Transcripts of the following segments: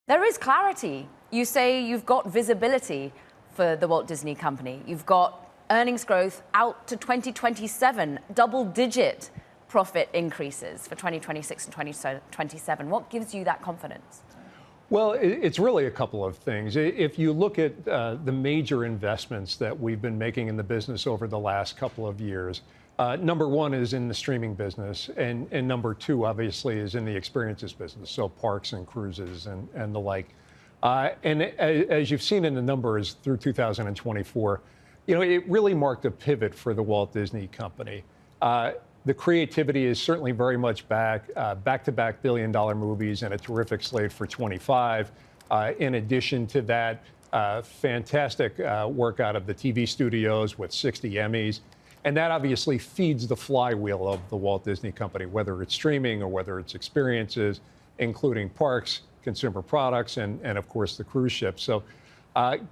There is clarity. You say you've got visibility for the Walt Disney Company. You've got earnings growth out to 2027, double-digit profit increases for 2026 and 2027. What gives you that confidence? Well, it's really a couple of things. If you look at the major investments that we've been making in the business over the last couple of years, number one is in the streaming business, and number two, obviously, is in the experiences business, so parks and cruises and the like. And as you've seen in the numbers through 2024, it really marked a pivot for the Walt Disney Company. The creativity is certainly very much back-to-back billion-dollar movies and a terrific slate for 25. In addition to that, fantastic work out of the TV studios with 60 Emmys. And that obviously feeds the flywheel of the Walt Disney Company, whether it's streaming or whether it's experiences, including parks, consumer products, and of course, the cruise ships. So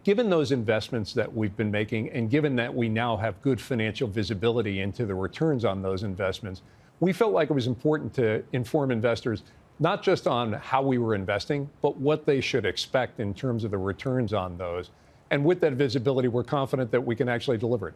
given those investments that we've been making, and given that we now have good financial visibility into the returns on those investments, we felt like it was important to inform investors not just on how we were investing, but what they should expect in terms of the returns on those. And with that visibility, we're confident that we can actually deliver it.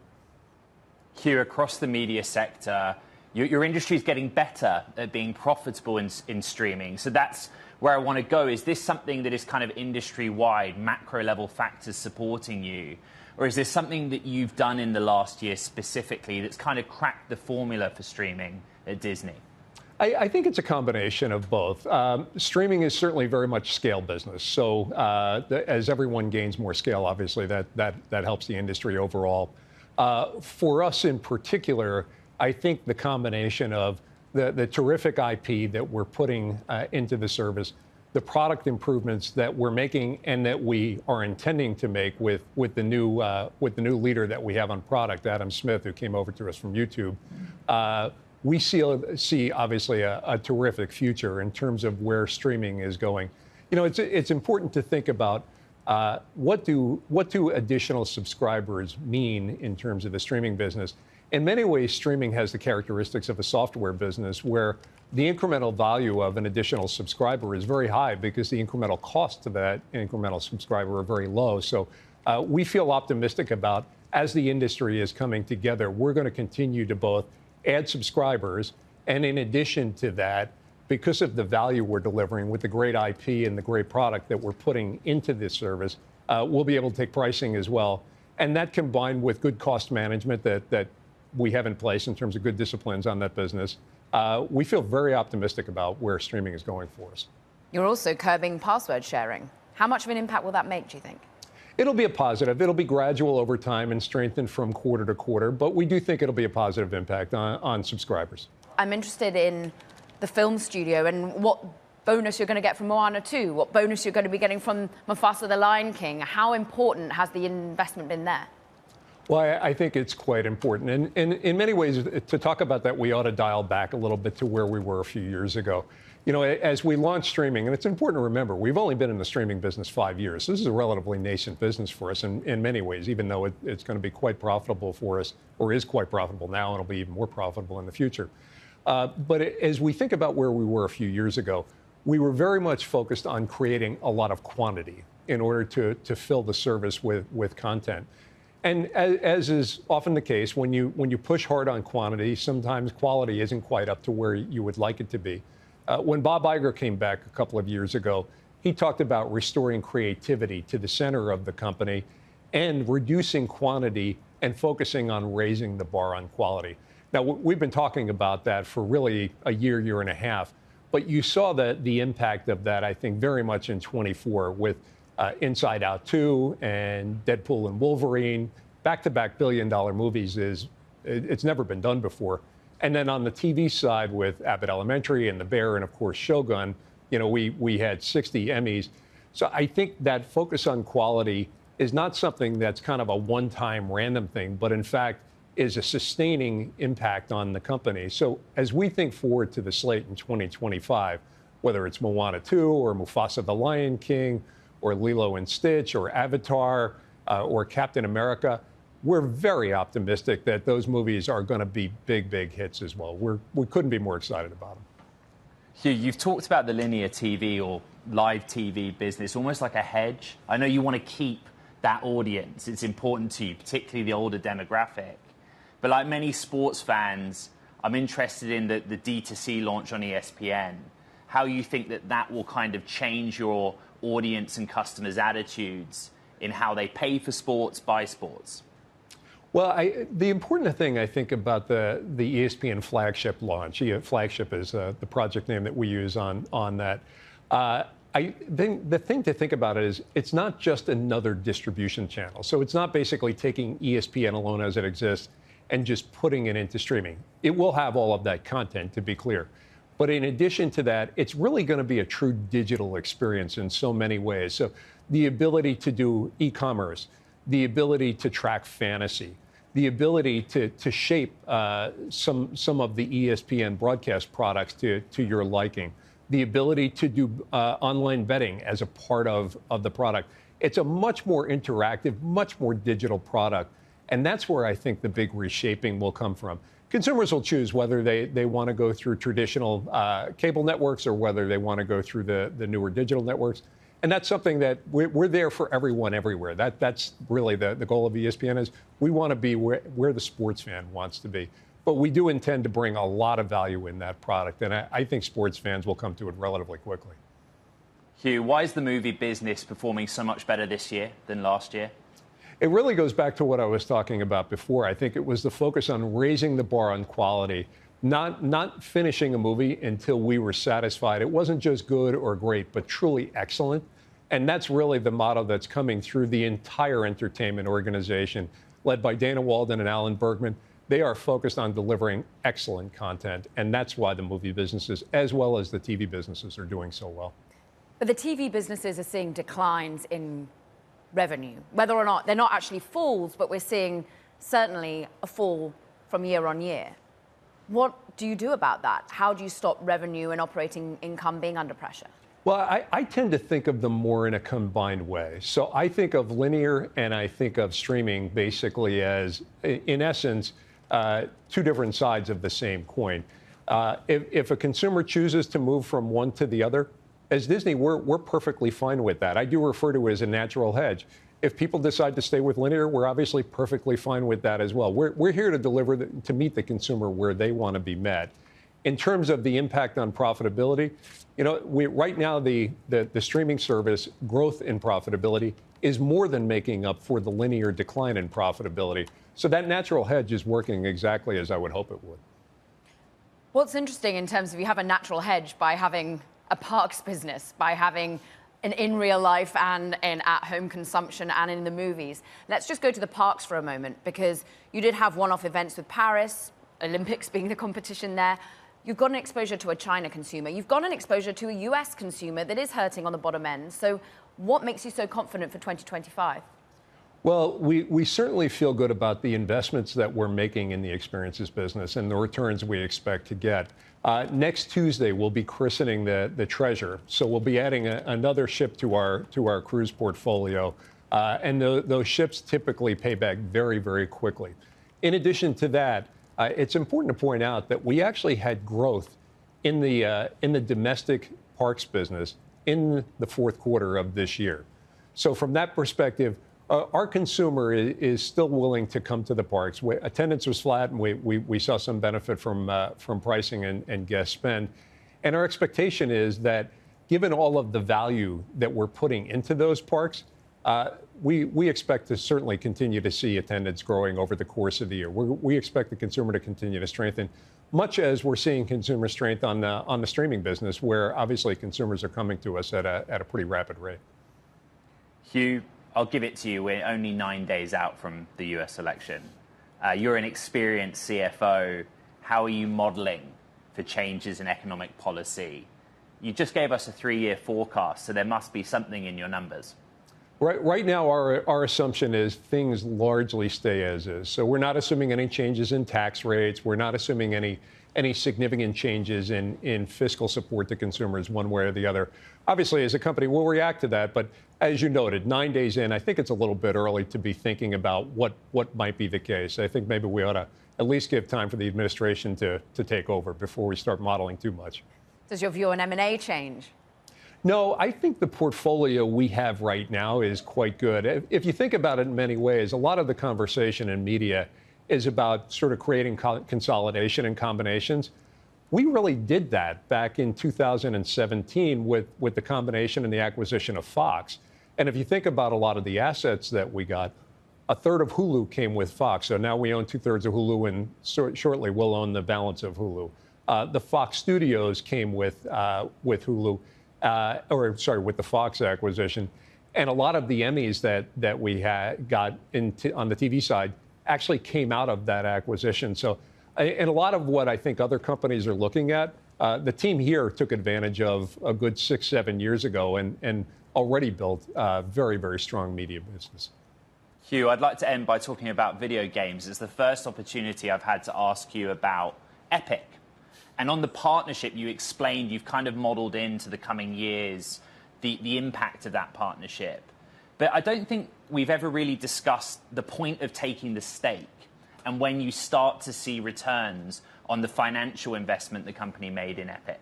Hugh, across the media sector, your industry is getting better at being profitable in streaming. So that's where I want to go. Is this something that is kind of industry-wide, macro-level factors supporting you? Or is this something that you've done in the last year specifically that's kind of cracked the formula for streaming at Disney? I think it's a combination of both. Streaming is certainly very much scale business. So as everyone gains more scale, obviously, that helps the industry overall. For us in particular, I think the combination of the terrific IP that we're putting into the service, the product improvements that we're making and that we are intending to make with the new leader that we have on product, Adam Smith, who came over to us from YouTube, we see obviously a terrific future in terms of where streaming is going. It's important to think about what do additional subscribers mean in terms of the streaming business? In many ways, streaming has the characteristics of a software business where the incremental value of an additional subscriber is very high because the incremental cost to that incremental subscriber are very low. So we feel optimistic about, as the industry is coming together, we're going to continue to both add subscribers, and in addition to that, because of the value we're delivering with the great IP and the great product that we're putting into this service, we'll be able to take pricing as well. And that combined with good cost management that we have in place in terms of good disciplines on that business, we feel very optimistic about where streaming is going for us. You're also curbing password sharing. How much of an impact will that make, do you think? It'll be a positive. It'll be gradual over time and strengthened from quarter to quarter, but we do think it'll be a positive impact on subscribers. I'm interested in the film studio and what bonus you're going to get from Moana 2, what bonus you're going to be getting from Mufasa the Lion King. How important has the investment been there? Well, I think it's quite important. And in many ways, to talk about that, we ought to dial back a little bit to where we were a few years ago. As we launched streaming, and it's important to remember, we've only been in the streaming business 5 years. So this is a relatively nascent business for us in many ways, even though it's going to be quite profitable for us, or is quite profitable now, and it'll be even more profitable in the future. But as we think about where we were a few years ago, we were very much focused on creating a lot of quantity in order to fill the service with content. And as is often the case, when you push hard on quantity, sometimes quality isn't quite up to where you would like it to be. When Bob Iger came back a couple of years ago, he talked about restoring creativity to the center of the company and reducing quantity and focusing on raising the bar on quality. Now, we've been talking about that for really a year and a half, but you saw the impact of that, I think, very much in 24 with Inside Out 2 and Deadpool and Wolverine. Back-to-back billion-dollar movies it's never been done before. And then on the TV side with Abbott Elementary and The Bear and, of course, Shogun, we had 60 Emmys. So I think that focus on quality is not something that's kind of a one-time random thing, but in fact is a sustaining impact on the company. So as we think forward to the slate in 2025, whether it's Moana 2 or Mufasa the Lion King or Lilo and Stitch or Avatar or Captain America, we're very optimistic that those movies are going to be big hits as well. We couldn't be more excited about them. Hugh, you've talked about the linear TV or live TV business almost like a hedge. I know you want to keep that audience. It's important to you, particularly the older demographic. But like many sports fans, I'm interested in the D2C launch on ESPN, how you think that will kind of change your audience and customers' attitudes in how they pay for sports, buy sports. Well, the important thing, I think, about the ESPN flagship launch, flagship is the project name that we use on that. I think the thing to think about is it's not just another distribution channel. So it's not basically taking ESPN alone as it exists and just putting it into streaming. It will have all of that content, to be clear. But in addition to that, it's really going to be a true digital experience in so many ways. So the ability to do e-commerce, the ability to track fantasy, the ability to shape some of the ESPN broadcast products to your liking, the ability to do online betting as a part of the product. It's a much more interactive, much more digital product. And that's where I think the big reshaping will come from. Consumers will choose whether they want to go through traditional cable networks or whether they want to go through the newer digital networks. And that's something that we're there for everyone everywhere. That's really the goal of ESPN is we want to be where the sports fan wants to be. But we do intend to bring a lot of value in that product. And I think sports fans will come to it relatively quickly. Hugh, why is the movie business performing so much better this year than last year? It really goes back to what I was talking about before. I think it was the focus on raising the bar on quality, not finishing a movie until we were satisfied. It wasn't just good or great, but truly excellent. And that's really the motto that's coming through the entire entertainment organization, led by Dana Walden and Alan Bergman. They are focused on delivering excellent content, and that's why the movie businesses, as well as the TV businesses, are doing so well. But the TV businesses are seeing declines in revenue, whether or not they're not actually falls, but we're seeing certainly a fall from year on year. What do you do about that? How do you stop revenue and operating income being under pressure? Well, I tend to think of them more in a combined way. So I think of linear and I think of streaming basically as, in essence, two different sides of the same coin. If a consumer chooses to move from one to the other, as Disney, we're perfectly fine with that. I do refer to it as a natural hedge. If people decide to stay with linear, we're obviously perfectly fine with that as well. We're here to deliver, to meet the consumer where they want to be met. In terms of the impact on profitability, right now the streaming service growth in profitability is more than making up for the linear decline in profitability. So that natural hedge is working exactly as I would hope it would. What's interesting in terms of you have a natural hedge by having a parks business, by having an in real life and in at-home consumption and in the movies. Let's just go to the parks for a moment, because you did have one-off events with Paris, Olympics being the competition there. You've got an exposure to a China consumer. You've got an exposure to a US consumer that is hurting on the bottom end. So what makes you so confident for 2025? Well, we certainly feel good about the investments that we're making in the experiences business and the returns we expect to get. Next Tuesday, we'll be christening the Treasure. So we'll be adding another ship to our cruise portfolio. And those ships typically pay back very, very quickly. In addition to that, it's important to point out that we actually had growth in the domestic parks business in the fourth quarter of this year. So from that perspective, our consumer is still willing to come to the parks. Attendance was flat, and we saw some benefit from pricing and guest spend. And our expectation is that, given all of the value that we're putting into those parks, we expect to certainly continue to see attendance growing over the course of the year. We expect the consumer to continue to strengthen, much as we're seeing consumer strength on the streaming business, where obviously consumers are coming to us at a pretty rapid rate. Hugh, I'll give it to you. We're only 9 days out from the US election. You're an experienced CFO. How are you modeling for changes in economic policy? You just gave us a 3-year forecast, so there must be something in your numbers. Right now, our assumption is things largely stay as is. So we're not assuming any changes in tax rates. We're not assuming any significant changes in fiscal support to consumers one way or the other. Obviously, as a company, we'll react to that. But as you noted, 9 days in, I think it's a little bit early to be thinking about what might be the case. I think maybe we ought to at least give time for the administration to take over before we start modeling too much. Does your view on M&A change? No, I think the portfolio we have right now is quite good. If you think about it in many ways, a lot of the conversation in media is about sort of creating consolidation and combinations. We really did that back in 2017 with the combination and the acquisition of Fox. And if you think about a lot of the assets that we got, a third of Hulu came with Fox. So now we own 2/3 of Hulu, and shortly we'll own the balance of Hulu. The Fox Studios came with Hulu, with the Fox acquisition. And a lot of the Emmys that we got on the TV side actually came out of that acquisition. So, and a lot of what I think other companies are looking at, the team here took advantage of a good 6-7 years ago and already built a very, very strong media business. Hugh, I'd like to end by talking about video games. It's the first opportunity I've had to ask you about Epic. And on the partnership, you explained you've kind of modeled into the coming years the impact of that partnership. But I don't think we've ever really discussed the point of taking the stake and when you start to see returns on the financial investment the company made in Epic.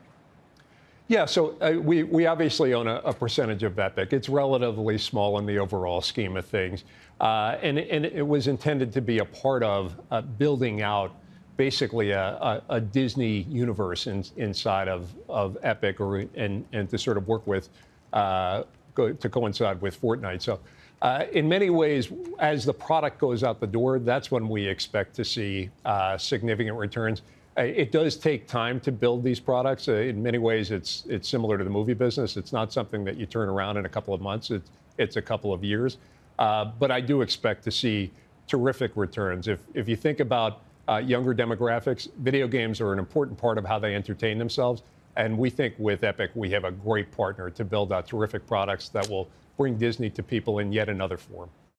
Yeah, so we obviously own a percentage of Epic. It's relatively small in the overall scheme of things. And it was intended to be a part of building out basically a Disney universe inside of Epic, and to sort of work with, to coincide with Fortnite. So in many ways, as the product goes out the door, that's when we expect to see significant returns. It does take time to build these products. In many ways, it's similar to the movie business. It's not something that you turn around in a couple of months. It's a couple of years. But I do expect to see terrific returns. If you think about younger demographics, video games are an important part of how they entertain themselves. And we think with Epic, we have a great partner to build out terrific products that will bring Disney to people in yet another form.